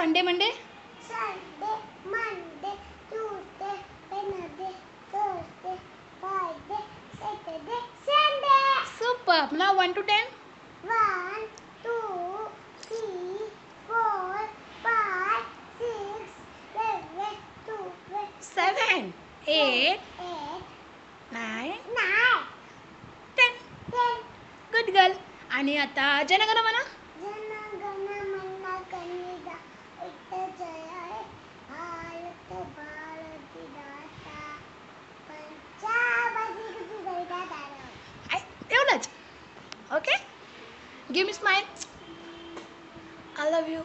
Sunday, Monday? Sunday, Monday, Tuesday, Wednesday, Thursday, Friday, Saturday, Sunday. Superb. Now 1 to 10. 1, 2, 3, 4, 5, 6, 7, 2, 7, 8, 8, 9, 9, 10. 10. Good girl. आणि आता जनगण म्हणा. जन गण मन गणित इट जय भारत भारत दाता पंजाब अधिक गैदा दारो. एवढंच. Okay. Give me smile. I love you.